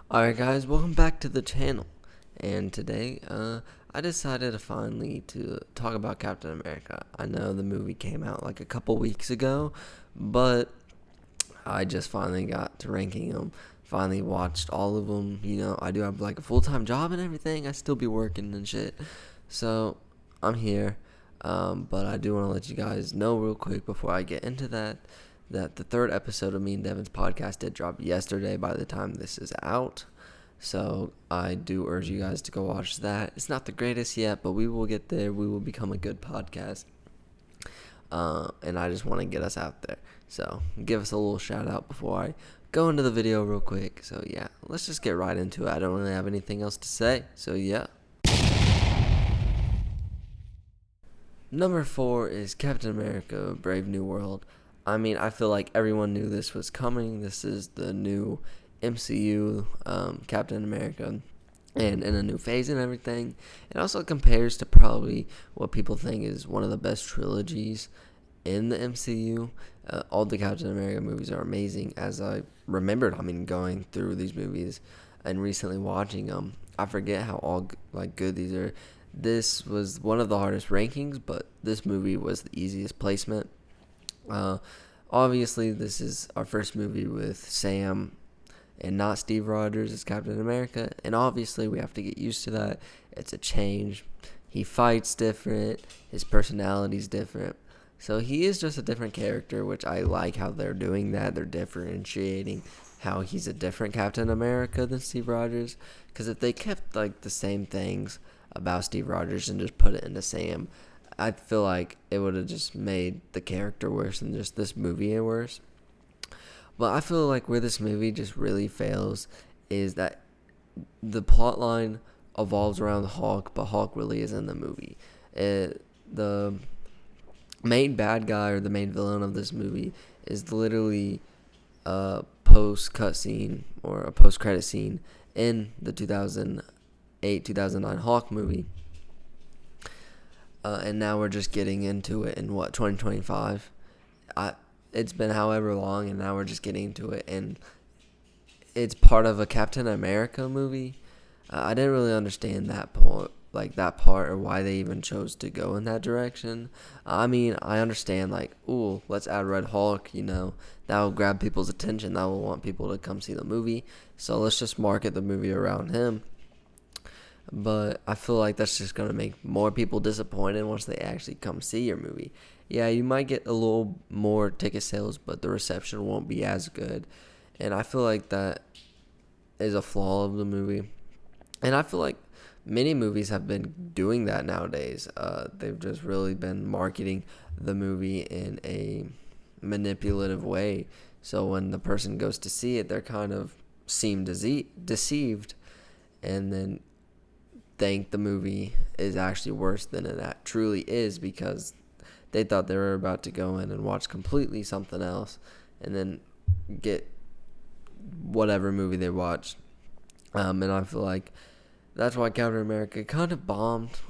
Alright guys, welcome back to the channel. And today, I decided to finally to talk about Captain America. I know the movie came out like a couple weeks ago, but I just finally got to ranking them. Finally watched all of them. You know, I do have like a full-time job and everything. I still be working and shit. So, I'm here. But I do want to let you guys know real quick before I get into that the third episode of me and Devans podcast did drop yesterday by the time this is out. So I do urge you guys to go watch that. It's not the greatest yet, but we will get there. We will become a good podcast. And I just want to get us out there. So give us a little shout out before I go into the video real quick. So yeah, let's just get right into it. I don't really have anything else to say. So yeah. Number 4 is Captain America Brave New World. I mean, I feel like everyone knew this was coming. This is the new MCU Captain America, and in a new phase and everything. It also compares to probably what people think is one of the best trilogies in the MCU. All the Captain America movies are amazing, as I remembered. I mean, going through these movies and recently watching them, I forget how all good these are. This was one of the hardest rankings, but this movie was the easiest placement. Obviously, this is our first movie with Sam and not Steve Rogers as Captain America, and obviously we have to get used to that. It's a change. He fights different. His personality's different. So he is just a different character, which I like how they're doing that. They're differentiating how he's a different Captain America than Steve Rogers. Because if they kept like the same things about Steve Rogers and just put it into Sam, I feel like it would have just made the character worse and just this movie worse. But I feel like where this movie just really fails is that the plot line evolves around Hulk, but Hulk really is in the movie. The main bad guy or the main villain of this movie is literally a post-cut scene or a post-credit scene in the 2008-2009 Hulk movie. And now we're just getting into it in 2025. It's been however long, and now we're just getting into it, and it's part of a Captain America movie. I didn't really understand that part, or why they even chose to go in that direction. I mean, I understand, let's add Red Hulk, that will grab people's attention, that will want people to come see the movie, so let's just market the movie around him. But I feel like that's just going to make more people disappointed once they actually come see your movie. Yeah, you might get a little more ticket sales, but the reception won't be as good. And I feel like that is a flaw of the movie. And I feel like many movies have been doing that nowadays. They've just really been marketing the movie in a manipulative way. So when the person goes to see it, they're kind of seem deceived, and then think the movie is actually worse than it truly is, because they thought they were about to go in and watch completely something else and then get whatever movie they watched. And I feel like that's why Captain America kind of bombed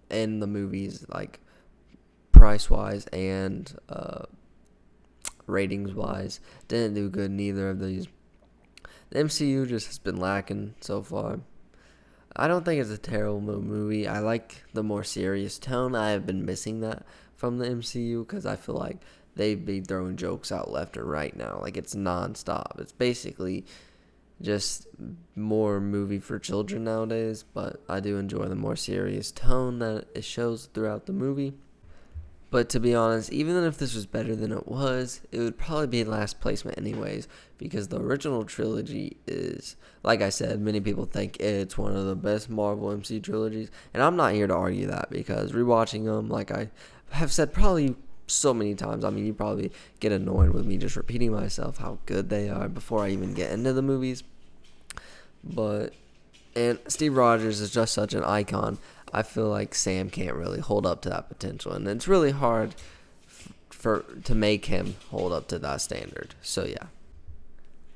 in the movies, like price-wise and ratings-wise. Didn't do good in either of these. The MCU just has been lacking so far. I don't think it's a terrible movie. I like the more serious tone. I have been missing that from the MCU because I feel like they've been throwing jokes out left and right now. Like, it's nonstop. It's basically just more movie for children nowadays, but I do enjoy the more serious tone that it shows throughout the movie. But to be honest, even if this was better than it would probably be last placement anyways, because the original trilogy is, like I said, many people think it's one of the best Marvel MCU trilogies, and I'm not here to argue that, because rewatching them, like I have said probably so many times, I mean, you probably get annoyed with me just repeating myself how good they are before I even get into the movies. And Steve Rogers is just such an icon. I feel like Sam can't really hold up to that potential, and it's really hard to make him hold up to that standard. So yeah,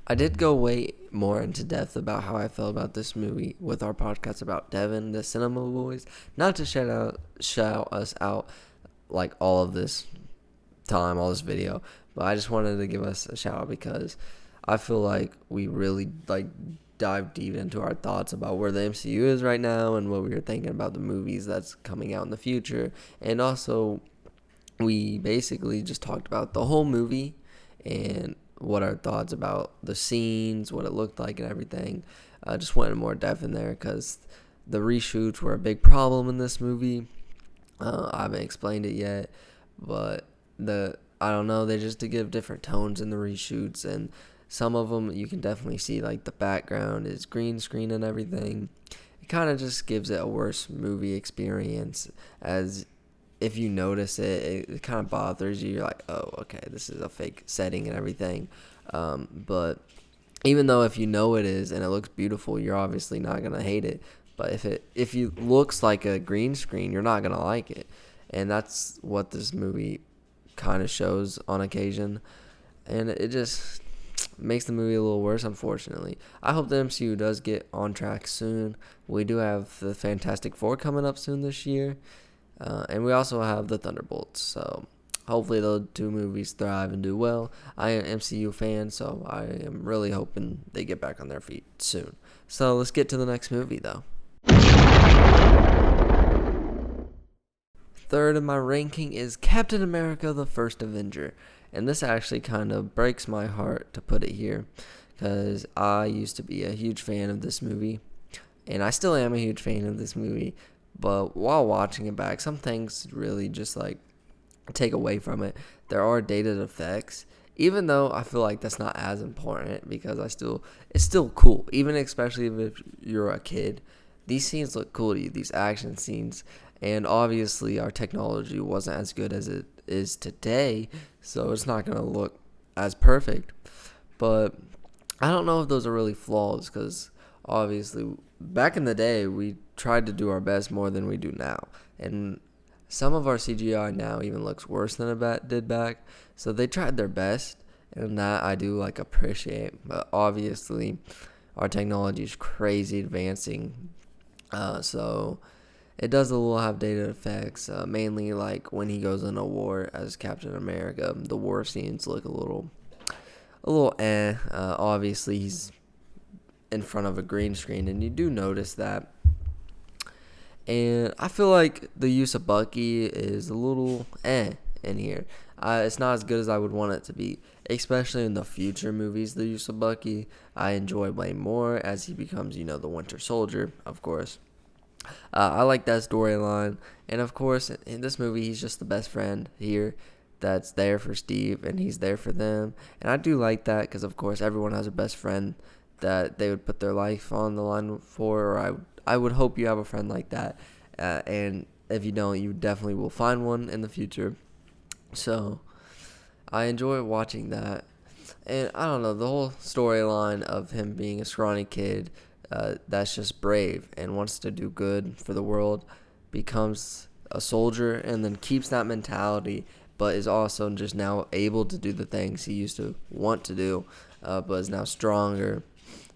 I did go way more into depth about how I felt about this movie with our podcast about Devin, the Cinema Boys. Not to shout us out like all of this time, all this video, but I just wanted to give us a shout out because I feel like we really dive deep into our thoughts about where the MCU is right now and what we were thinking about the movies that's coming out in the future. And also, we basically just talked about the whole movie and what our thoughts about the scenes, what it looked like, and everything. I just went in more depth in there because the reshoots were a big problem in this movie. I haven't explained it yet, but I don't know, they just to give different tones in the reshoots, and some of them you can definitely see like the background is green screen and everything. It kind of just gives it a worse movie experience, as if you notice it kind of bothers you. You're like, oh, okay, this is a fake setting and everything. But even though if you know it is and it looks beautiful, you're obviously not gonna hate it. But if it looks like a green screen, you're not gonna like it, and that's what this movie kind of shows on occasion, and it just makes the movie a little worse, unfortunately. I hope the MCU does get on track soon. We do have the Fantastic Four coming up soon this year, and we also have the Thunderbolts, so hopefully those two movies thrive and do well. I am an MCU fan, so I am really hoping they get back on their feet soon. So let's get to the next movie, though. Third in my ranking is Captain America the First Avenger. And this actually kind of breaks my heart to put it here, because I used to be a huge fan of this movie. And I still am a huge fan of this movie. But while watching it back, some things really just like take away from it. There are dated effects, even though I feel like that's not as important, because it's still cool, even especially if you're a kid. These scenes look cool to you, these action scenes, and obviously our technology wasn't as good as it is today, so it's not going to look as perfect. But I don't know if those are really flaws, because obviously back in the day we tried to do our best more than we do now, and some of our CGI now even looks worse than it did back. So they tried their best, and that I do like appreciate. But obviously our technology is crazy advancing, so it does a little have dated effects, mainly like when he goes in a war as Captain America. The war scenes look a little obviously he's in front of a green screen, and you do notice that. And I feel like the use of Bucky is a little in here. It's not as good as I would want it to be, especially in the future movies. The use of Bucky I enjoy way more as he becomes, the Winter Soldier, of course. I like that storyline, and of course in this movie he's just the best friend here that's there for Steve, and he's there for them. And I do like that, because of course everyone has a best friend that they would put their life on the line for, or I would hope you have a friend like that, and if you don't, you definitely will find one in the future. So I enjoy watching that, and I don't know, the whole storyline of him being a scrawny kid that's just brave and wants to do good for the world, becomes a soldier, and then keeps that mentality, but is also just now able to do the things he used to want to do, but is now stronger,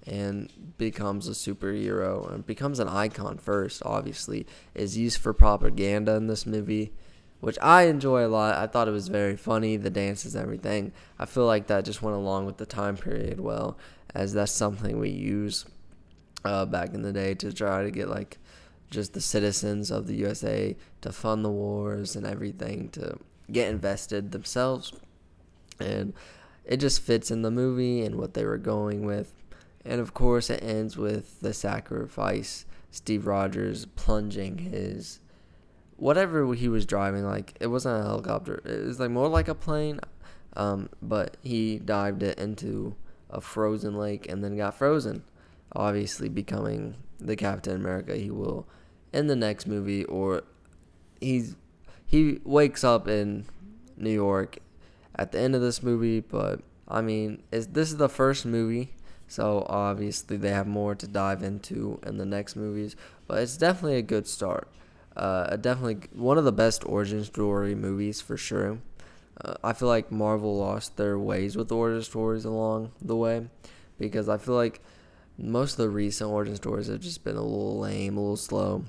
and becomes a superhero and becomes an icon first, obviously, is used for propaganda in this movie, which I enjoy a lot. I thought it was very funny, the dances, everything. I feel like that just went along with the time period well, as that's something we use back in the day to try to get like just the citizens of the USA to fund the wars and everything, to get invested themselves. And it just fits in the movie and what they were going with. And of course it ends with the sacrifice, Steve Rogers plunging his whatever he was driving, like it wasn't a helicopter, it was like more like a plane, but he dived it into a frozen lake and then got frozen, obviously becoming the Captain America he will in the next movie, or he wakes up in New York at the end of this movie. But I mean, this is the first movie, so obviously they have more to dive into in the next movies, but it's definitely a good start. Definitely one of the best origin story movies for sure. I feel like Marvel lost their ways with origin stories along the way, because I feel like most of the recent origin stories have just been a little lame, a little slow.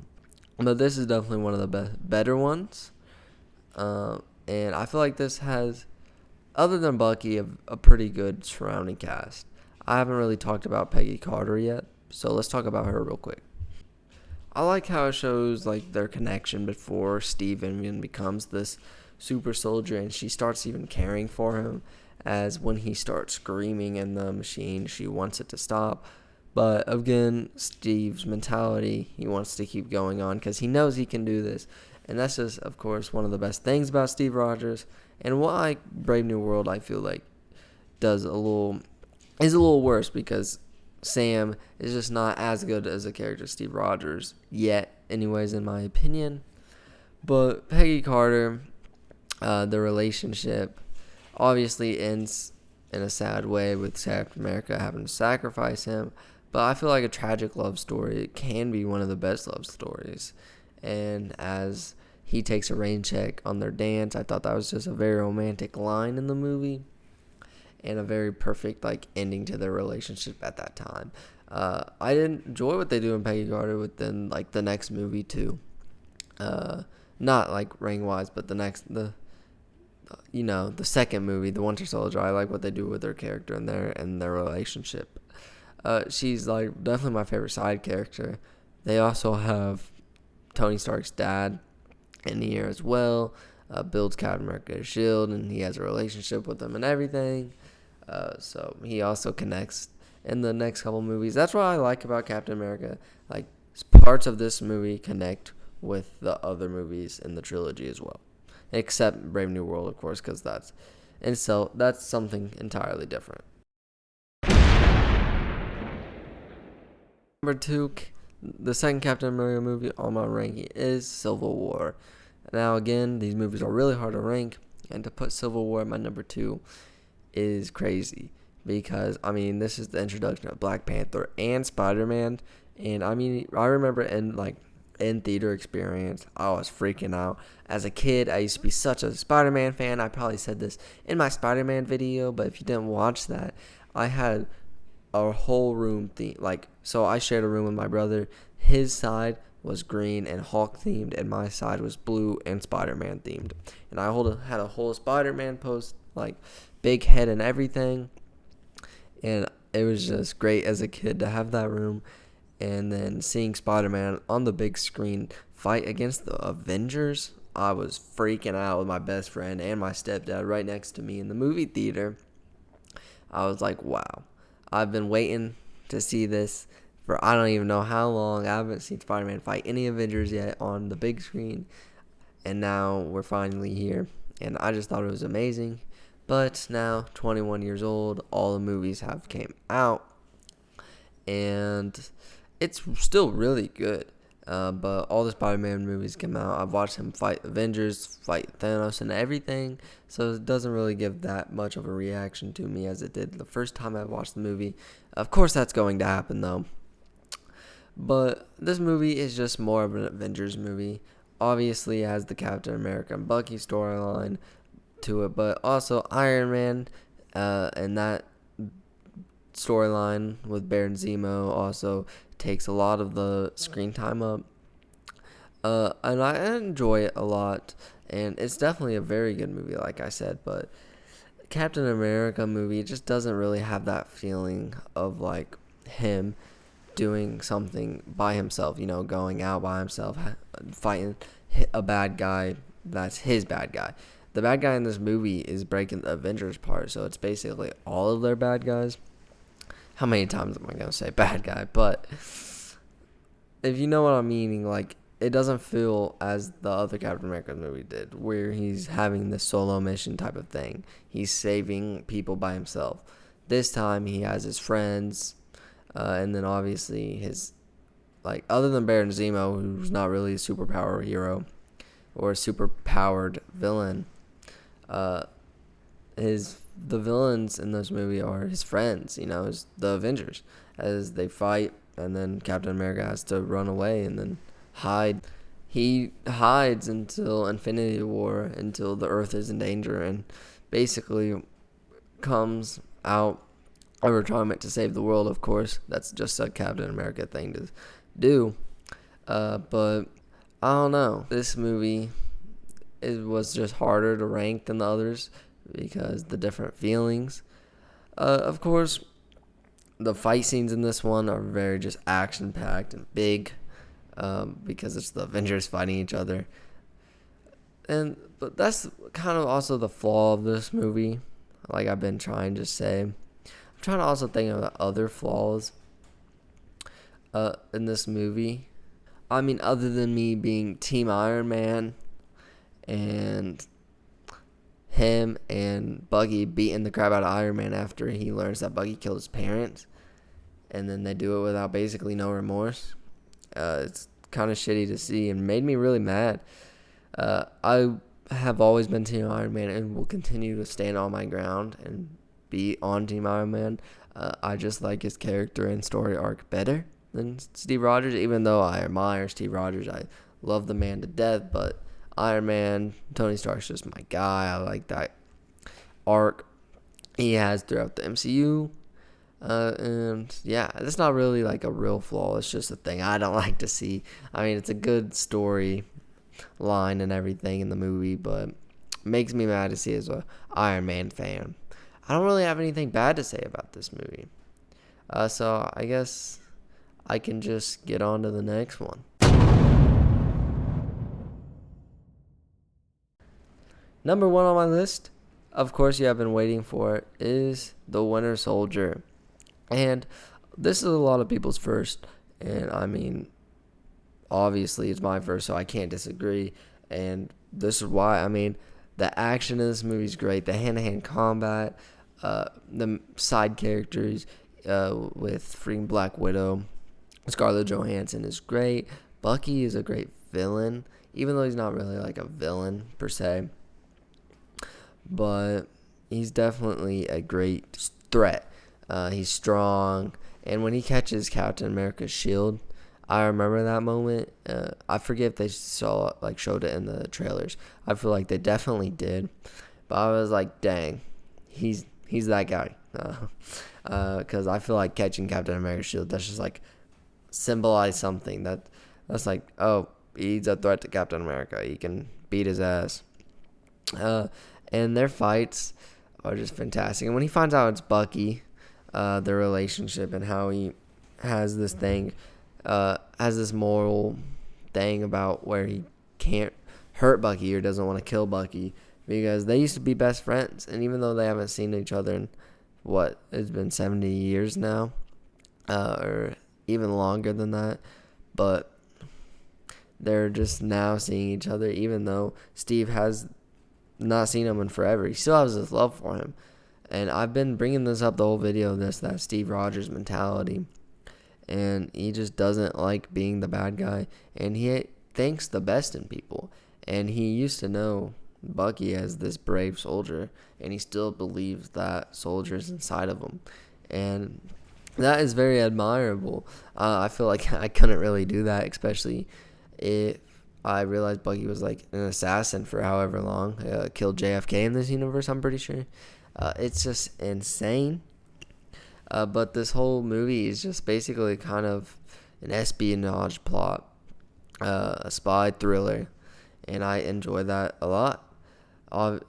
But this is definitely one of the better ones. And I feel like this has, other than Bucky, a pretty good surrounding cast. I haven't really talked about Peggy Carter yet, so let's talk about her real quick. I like how it shows like their connection before Steve even becomes this super soldier, and she starts even caring for him. As when he starts screaming in the machine, she wants it to stop. But again, Steve's mentality, he wants to keep going on because he knows he can do this. And that's just, of course, one of the best things about Steve Rogers. And why Brave New World, I feel like, is a little worse because Sam is just not as good as a character as Steve Rogers yet, anyways, in my opinion. But Peggy Carter, the relationship obviously ends in a sad way with Captain America having to sacrifice him. But I feel like a tragic love story can be one of the best love stories. And as he takes a rain check on their dance, I thought that was just a very romantic line in the movie and a very perfect like ending to their relationship at that time. I did enjoy what they do in Peggy Carter within like the next movie too. Not like ring wise, but the second movie, The Winter Soldier. I like what they do with their character and their relationship. She's like definitely my favorite side character. They also have Tony Stark's dad in here as well. Builds Captain America's shield, and he has a relationship with him and everything. So he also connects in the next couple movies. That's what I like about Captain America. Like parts of this movie connect with the other movies in the trilogy as well, except Brave New World, of course, because that's something entirely different. Number 2, the second Captain America movie on my ranking is Civil War. Now again, these movies are really hard to rank, and to put Civil War at my number 2 is crazy because this is the introduction of Black Panther and Spider-Man, and I remember in theater experience, I was freaking out. As a kid, I used to be such a Spider-Man fan. I probably said this in my Spider-Man video, but if you didn't watch that, I had a whole room so I shared a room with my brother. His side was green and Hulk themed, and my side was blue and Spider-Man themed. And I had a whole Spider-Man post, like big head and everything. And it was just great as a kid to have that room. And then seeing Spider-Man on the big screen fight against the Avengers, I was freaking out with my best friend and my stepdad right next to me in the movie theater. I was like, wow, I've been waiting to see this for I don't even know how long. I haven't seen Spider-Man fight any Avengers yet on the big screen. And now we're finally here. And I just thought it was amazing. But now, 21 years old, all the movies have came out. And it's still really good. But all the Spider-Man movies come out. I've watched him fight Avengers, fight Thanos, and everything. So it doesn't really give that much of a reaction to me as it did the first time I watched the movie. Of course, that's going to happen, though. But this movie is just more of an Avengers movie. Obviously, it has the Captain America and Bucky storyline to it, but also Iron Man and that storyline with Baron Zemo also takes a lot of the screen time up. And I enjoy it a lot, and it's definitely a very good movie, like I said, but Captain America movie just doesn't really have that feeling of like him doing something by himself, going out by himself, fighting a bad guy that's his bad guy. The bad guy in this movie is breaking the Avengers part, so it's basically all of their bad guys. How many times am I going to say bad guy? But if you know what I'm meaning, like, it doesn't feel as the other Captain America movie did, where he's having this solo mission type of thing. He's saving people by himself. This time, he has his friends, and then obviously his, other than Baron Zemo, who's not really a superpower hero or a superpowered villain, the villains in this movie are his friends, the Avengers, as they fight, and then Captain America has to run away and then hide. He hides until Infinity War, until the Earth is in danger, and basically comes out of retirement to save the world, of course. That's just a Captain America thing to do. But I don't know. This movie was just harder to rank than the others because the different feelings. Of course, the fight scenes in this one are very just action packed and big, because it's the Avengers fighting each other. But that's kind of also the flaw of this movie. Like I've been trying to say, I'm trying to also think of other flaws in this movie. I mean, other than me being Team Iron Man and him and Buggy beating the crap out of Iron Man after he learns that Buggy killed his parents, and then they do it without basically no remorse. It's kind of shitty to see and made me really mad. I have always been Team Iron Man and will continue to stand on my ground and be on Team Iron Man. I just like his character and story arc better than Steve Rogers, even though I admire Steve Rogers. I love the man to death, but Iron Man, Tony Stark's just my guy. I like that arc he has throughout the MCU. And yeah, it's not really like a real flaw. It's just a thing I don't like to see. I mean, it's a good story line and everything in the movie, but it makes me mad to see as a Iron Man fan. I don't really have anything bad to say about this movie. So I guess I can just get on to the next one. Number 1 on my list, of course you have been waiting for it, is The Winter Soldier. And this is a lot of people's first. And I mean, obviously it's my first, so I can't disagree. And this is why. I mean, the action in this movie is great. The hand-to-hand combat, the side characters with freaking Black Widow, Scarlett Johansson is great. Bucky is a great villain, even though he's not really like a villain per se. But he's definitely a great threat. He's strong, and when he catches Captain America's shield, I remember that moment. I forget if they showed it in the trailers. I feel like they definitely did, but I was like, dang, he's that guy. Because I feel like catching Captain America's shield, that's just like symbolize something that's like, oh, he's a threat to Captain America. He can beat his ass. And their fights are just fantastic. And when he finds out it's Bucky, their relationship and how he has this thing, has this moral thing about where he can't hurt Bucky or doesn't want to kill Bucky because they used to be best friends. And even though they haven't seen each other in it's been 70 years now, or even longer than that, but they're just now seeing each other, even though Steve has not seen him in forever. He still has this love for him. And I've been bringing this up the whole video, that Steve Rogers mentality. And he just doesn't like being the bad guy. And he thinks the best in people. And he used to know Bucky as this brave soldier. And he still believes that soldier's inside of him. And that is very admirable. I feel like I couldn't really do that, especially if I realized Bucky was like an assassin for however long. Killed J.F.K. in this universe, I'm pretty sure. It's just insane. But this whole movie is just basically kind of an espionage plot, a spy thriller, and I enjoy that a lot.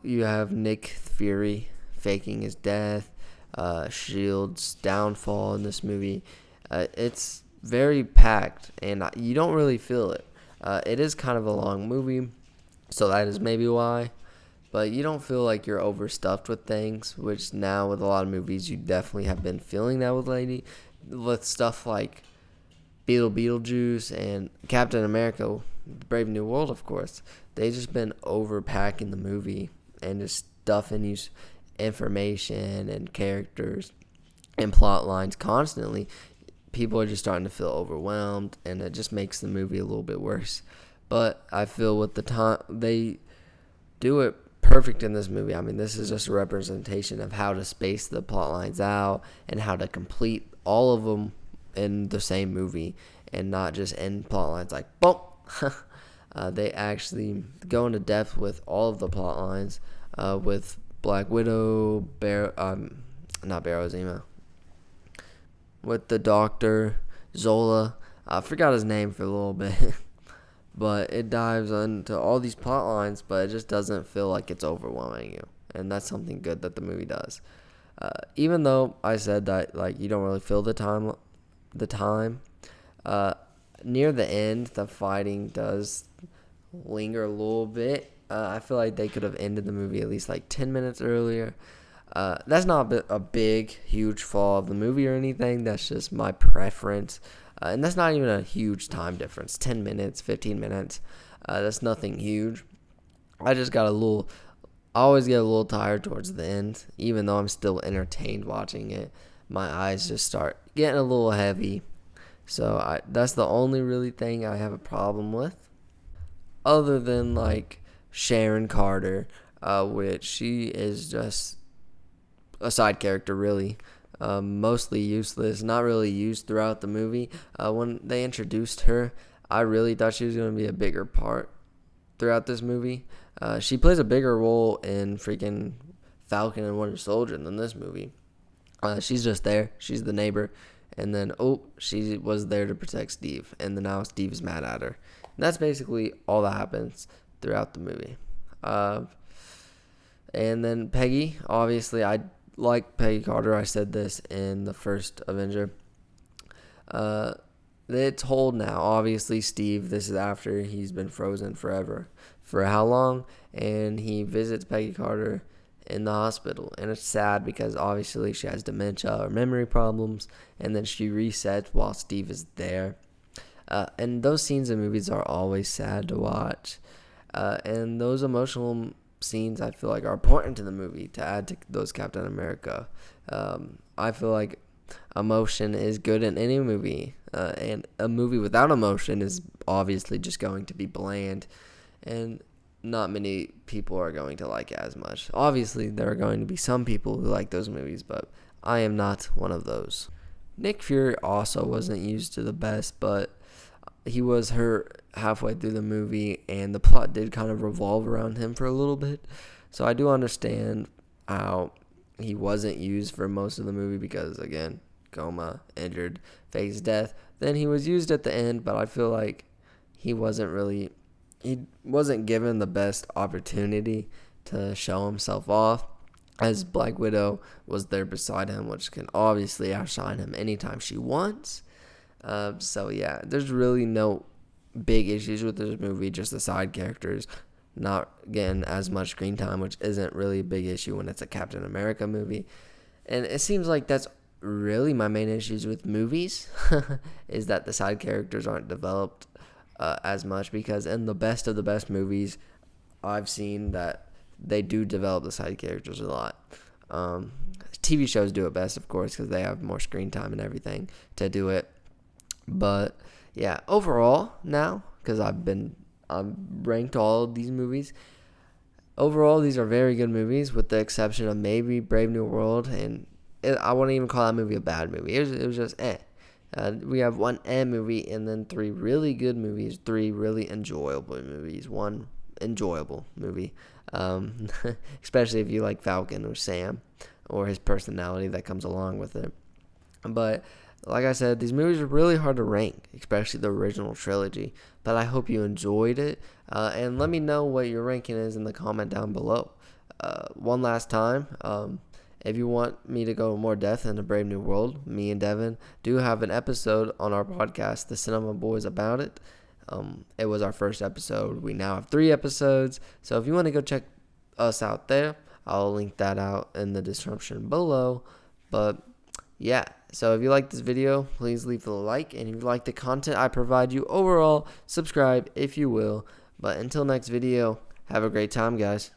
You have Nick Fury faking his death, S.H.I.E.L.D's downfall in this movie. It's very packed, and you don't really feel it. It is kind of a long movie, so that is maybe why. But you don't feel like you're overstuffed with things, which now with a lot of movies you definitely have been feeling that with stuff like Beetlejuice and Captain America, Brave New World, of course. They've just been overpacking the movie and just stuffing you information and characters and plot lines constantly. People are just starting to feel overwhelmed, and it just makes the movie a little bit worse. But I feel with the time, they do it perfect in this movie. I mean, this is just a representation of how to space the plot lines out and how to complete all of them in the same movie and not just end plot lines like, boom. They actually go into depth with all of the plot lines, with Black Widow, not Barrow Zemo, with the Doctor, Zola. I forgot his name for a little bit. But it dives into all these plot lines, but it just doesn't feel like it's overwhelming you. And that's something good that the movie does. Even though I said that like you don't really feel the time, uh, near the end the fighting does linger a little bit. I feel like they could have ended the movie at least like 10 minutes earlier. That's not a big, huge flaw of the movie or anything. That's just my preference. And that's not even a huge time difference. 10 minutes, 15 minutes. That's nothing huge. I just got I always get a little tired towards the end. Even though I'm still entertained watching it, my eyes just start getting a little heavy. So that's the only really thing I have a problem with. Other than like Sharon Carter, which she is just a side character, really. Mostly useless, not really used throughout the movie. When they introduced her, I really thought she was going to be a bigger part throughout this movie. She plays a bigger role in freaking Falcon and Winter Soldier than this movie. She's just there. She's the neighbor. And then, she was there to protect Steve. And then now Steve's mad at her. And that's basically all that happens throughout the movie. And then Peggy, obviously, I like Peggy Carter. I said this in the first Avenger. It's told now. Obviously, Steve, this is after he's been frozen forever. For how long? And he visits Peggy Carter in the hospital. And it's sad because obviously she has dementia or memory problems. And then she resets while Steve is there. And those scenes in movies are always sad to watch. And those emotional scenes I feel like are important to the movie to add to those Captain America. I feel like emotion is good in any movie, and a movie without emotion is obviously just going to be bland, and not many people are going to like it as much. Obviously, there are going to be some people who like those movies, but I am not one of those. Nick Fury also wasn't used to the best, but he was hurt halfway through the movie, and the plot did kind of revolve around him for a little bit. So I do understand how he wasn't used for most of the movie because, again, coma, injured, fakes death. Then he was used at the end, but I feel like he wasn't given the best opportunity to show himself off, as Black Widow was there beside him, which can obviously outshine him anytime she wants. So yeah, there's really no big issues with this movie, just the side characters not getting as much screen time, which isn't really a big issue when it's a Captain America movie. And it seems like that's really my main issues with movies, is that the side characters aren't developed as much, because in the best of the best movies I've seen that they do develop the side characters a lot. TV shows do it best, of course, because they have more screen time and everything to do it. But yeah, overall now, because I've ranked all of these movies. Overall, these are very good movies, with the exception of maybe Brave New World, and I wouldn't even call that movie a bad movie. It was just eh. We have one movie, and then 3 really good movies, 3 really enjoyable movies, 1 enjoyable movie. Especially if you like Falcon or Sam, or his personality that comes along with it. But like I said, these movies are really hard to rank, especially the original trilogy. But I hope you enjoyed it. And let me know what your ranking is in the comment down below. One last time, if you want me to go more depth into Brave New World, me and Devin do have an episode on our podcast, The Cinema Bois, about it. It was our first episode. We now have 3 episodes. So if you want to go check us out there, I'll link that out in the description below. But yeah, so if you like this video, please leave a like. And if you like the content I provide you overall, subscribe if you will. But until next video, have a great time, guys.